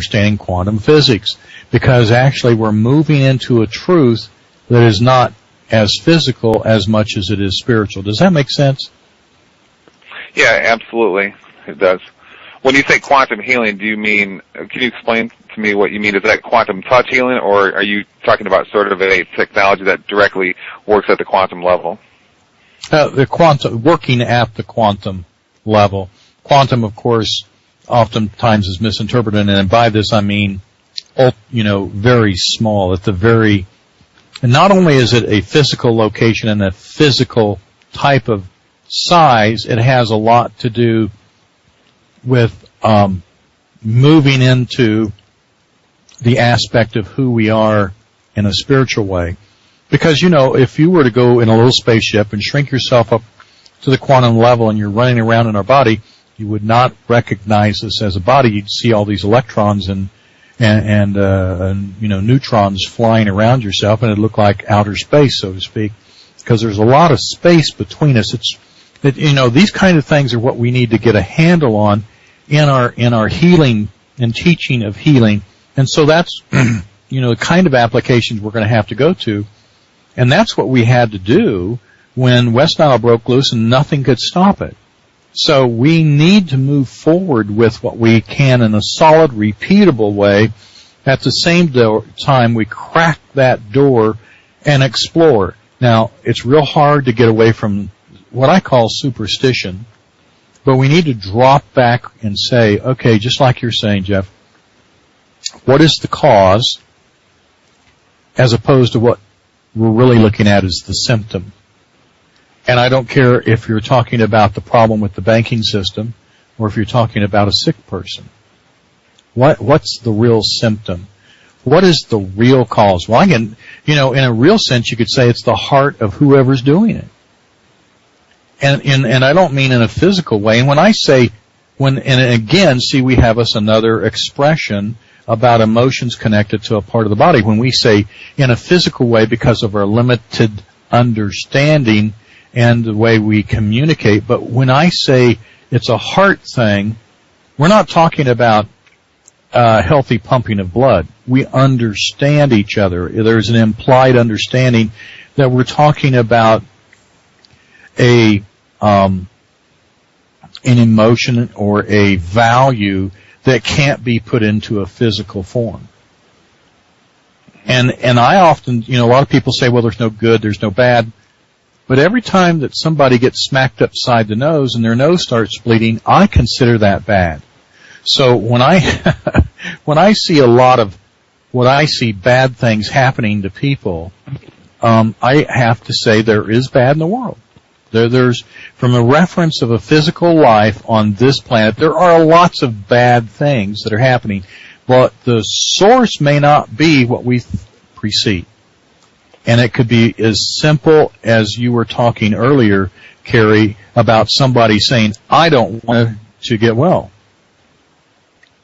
understanding quantum physics, because actually we're moving into a truth that is not as physical as much as it is spiritual. Does that make sense? Yeah, absolutely. It does. When you say quantum healing, do you mean, can you explain to me what you mean? Is that quantum touch healing, or are you talking about sort of a technology that directly works at the quantum level? The quantum, working at the quantum level. Quantum, of course, oftentimes is misinterpreted, and by this I mean, very small, at the very, and not only is it a physical location and a physical type of size, it has a lot to do with moving into the aspect of who we are in a spiritual way. Because, if you were to go in a little spaceship and shrink yourself up to the quantum level and you're running around in our body, you would not recognize us as a body. You'd see all these electrons and neutrons flying around yourself, and it'd look like outer space, so to speak, because there's a lot of space between us. These kind of things are what we need to get a handle on in our healing and teaching of healing. And so that's, the kind of applications we're going to have to go to. And that's what we had to do when West Nile broke loose and nothing could stop it. So we need to move forward with what we can in a solid, repeatable way. At the same time, we crack that door and explore. Now, it's real hard to get away from what I call superstition, but we need to drop back and say, okay, just like you're saying, Jeff, what is the cause as opposed to what we're really looking at as the symptom? And I don't care if you're talking about the problem with the banking system or if you're talking about a sick person. What's the real symptom? What is the real cause? Well, again, in a real sense, you could say it's the heart of whoever's doing it. And I don't mean in a physical way. And when I say, and again, see, we have another expression about emotions connected to a part of the body. When we say in a physical way because of our limited understanding and the way we communicate, but when I say it's a heart thing, we're not talking about healthy pumping of blood. We understand each other. There's an implied understanding that we're talking about an emotion or a value that can't be put into a physical form. And I often, a lot of people say, well, there's no good, there's no bad. But every time that somebody gets smacked upside the nose and their nose starts bleeding, I consider that bad. So when I see a lot of what I see bad things happening to people, I have to say there is bad in the world. There's, from a reference of a physical life on this planet, there are lots of bad things that are happening, but the source may not be what we perceive. And it could be as simple as you were talking earlier, Kerry, about somebody saying, I don't want to get well.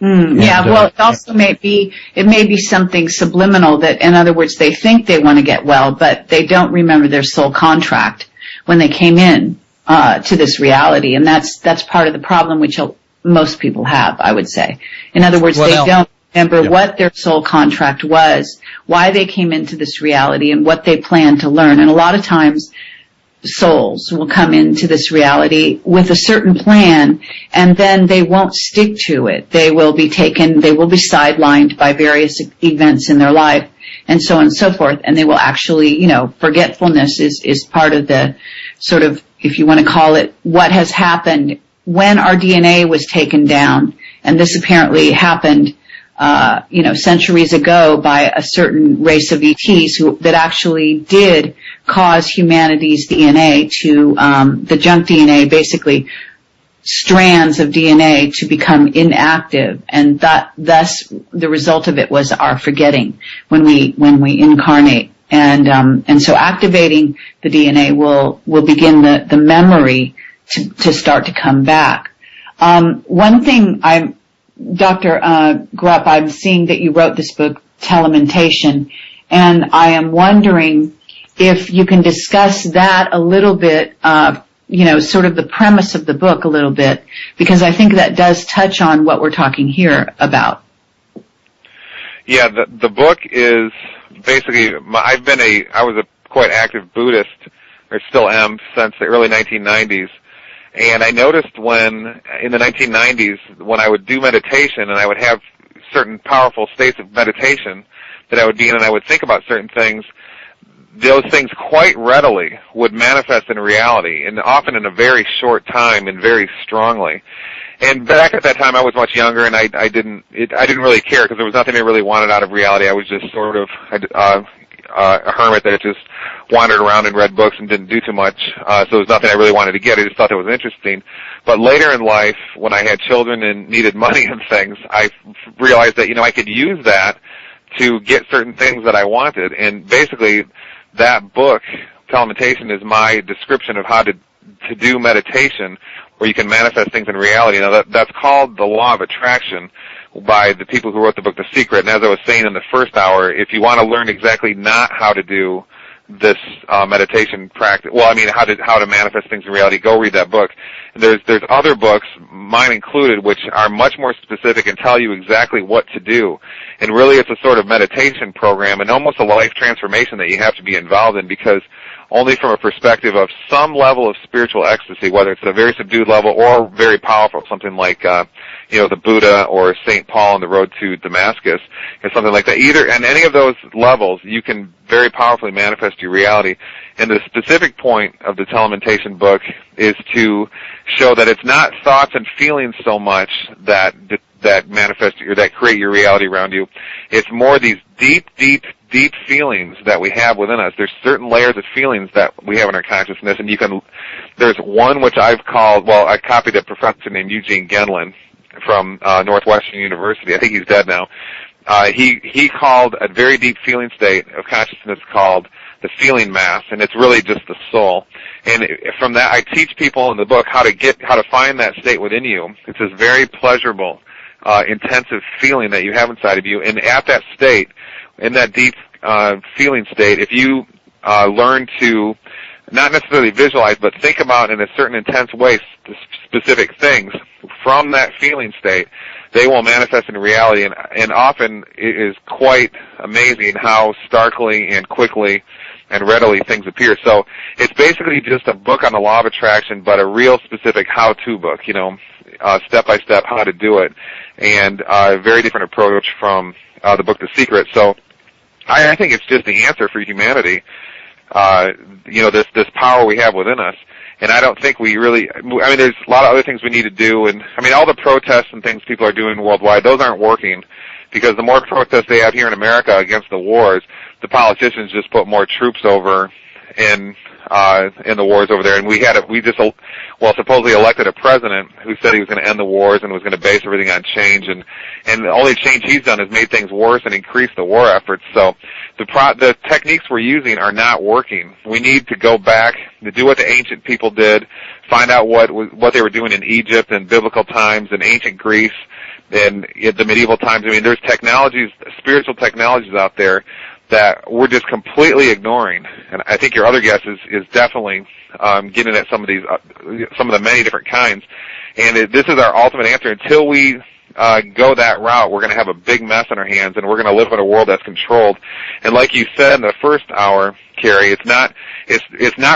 Well, it also may be something subliminal that, in other words, they think they want to get well, but they don't remember their soul contract when they came in to this reality, and that's part of the problem which most people have, I would say. In other words, they don't remember what their soul contract was, why they came into this reality, and what they plan to learn. And a lot of times, souls will come into this reality with a certain plan, and then they won't stick to it. They will be sidelined by various events in their life, and so on and so forth, and they will actually, forgetfulness is part of the sort of, if you want to call it, what has happened when our DNA was taken down, and this apparently happened, centuries ago by a certain race of ETs that actually did cause humanity's DNA to, the junk DNA, basically strands of DNA to become inactive, and thus the result of it was our forgetting when we incarnate. And so activating the DNA will begin the memory to start to come back. One thing Dr. Grupp, I'm seeing that you wrote this book, Telementation, and I am wondering if you can discuss that a little bit, sort of the premise of the book a little bit, because I think that does touch on what we're talking here about. Yeah, the book is basically, I was a quite active Buddhist, or still am, since the early 1990s. And I noticed in the 1990s, when I would do meditation and I would have certain powerful states of meditation that I would be in and I would think about certain things, those things quite readily would manifest in reality, and often in a very short time and very strongly. And back at that time, I was much younger, and I didn't really care, because there was nothing I really wanted out of reality. I was just sort of a hermit that just wandered around and read books and didn't do too much. So there was nothing I really wanted to get. I just thought that was interesting. But later in life, when I had children and needed money and things, I realized that I could use that to get certain things that I wanted. And basically, that book, Telementation, is my description of how to do meditation, where you can manifest things in reality. Now, that's called the law of attraction by the people who wrote the book The Secret. And as I was saying in the first hour, if you want to learn exactly not how to do this meditation practice, how to manifest things in reality, go read that book. And there's other books, mine included, which are much more specific and tell you exactly what to do. And really, it's a sort of meditation program and almost a life transformation that you have to be involved in, because only from a perspective of some level of spiritual ecstasy, whether it's at a very subdued level or very powerful, something like the Buddha or St. Paul on the road to Damascus, or something like that. Either and any of those levels, you can very powerfully manifest your reality. And the specific point of the Telementation book is to show that it's not thoughts and feelings so much that manifest or that create your reality around you. It's more these deep feelings that we have within us. There's certain layers of feelings that we have in our consciousness, and there's one which I copied a professor named Eugene Genlin from Northwestern University. I think he's dead now. He called a very deep feeling state of consciousness called the feeling mass, and it's really just the soul. And from that, I teach people in the book how to find that state within you. It's this very pleasurable, intensive feeling that you have inside of you. And at that state, in that deep feeling state, if you learn to not necessarily visualize, but think about in a certain intense way specific things from that feeling state, they will manifest in reality. And often it is quite amazing how starkly and quickly and readily things appear. So it's basically just a book on the law of attraction, but a real specific how-to book, step-by-step how to do it, and a very different approach from the book The Secret. So I think it's just the answer for humanity, this power we have within us. And I don't think we really, there's a lot of other things we need to do. And, all the protests and things people are doing worldwide, those aren't working, because the more protests they have here in America against the wars, the politicians just put more troops over in the wars over there. And we supposedly elected a president who said he was going to end the wars and was going to base everything on change. And the only change he's done is made things worse and increased the war efforts. So the techniques we're using are not working. We need to go back to do what the ancient people did, find out what they were doing in Egypt and biblical times and ancient Greece and the medieval times. There's technologies, spiritual technologies out there that we're just completely ignoring. And I think your other guest is definitely getting at some of the many different kinds. And this is our ultimate answer. Until we go that route, we're going to have a big mess on our hands, and we're going to live in a world that's controlled. And like you said in the first hour, Kerry, it's not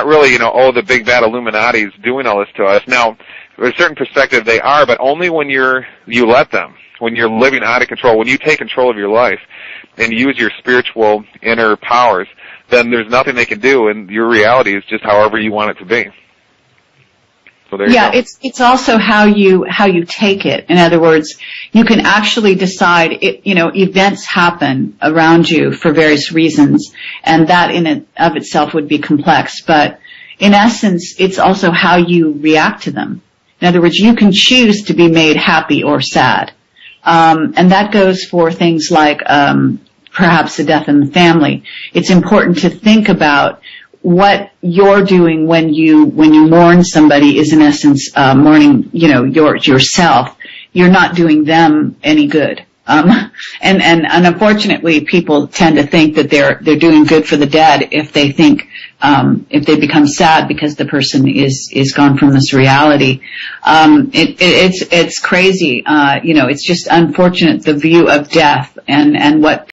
really, the big bad Illuminati is doing all this to us. Now, from a certain perspective, they are, but only when you let them. When you're living out of control, when you take control of your life and use your spiritual inner powers, then there's nothing they can do, and your reality is just however you want it to be. So there you go. It's also how you take it. In other words, you can actually decide, events happen around you for various reasons, and that in and of itself would be complex, but in essence, it's also how you react to them. In other words, you can choose to be made happy or sad. And that goes for things like perhaps the death in the family. It's important to think about what you're doing when you mourn somebody is in essence mourning, yourself. You're not doing them any good. And unfortunately, people tend to think that they're doing good for the dead if they think, if they become sad because the person is gone from this reality. It's crazy. It's just unfortunate, the view of death and what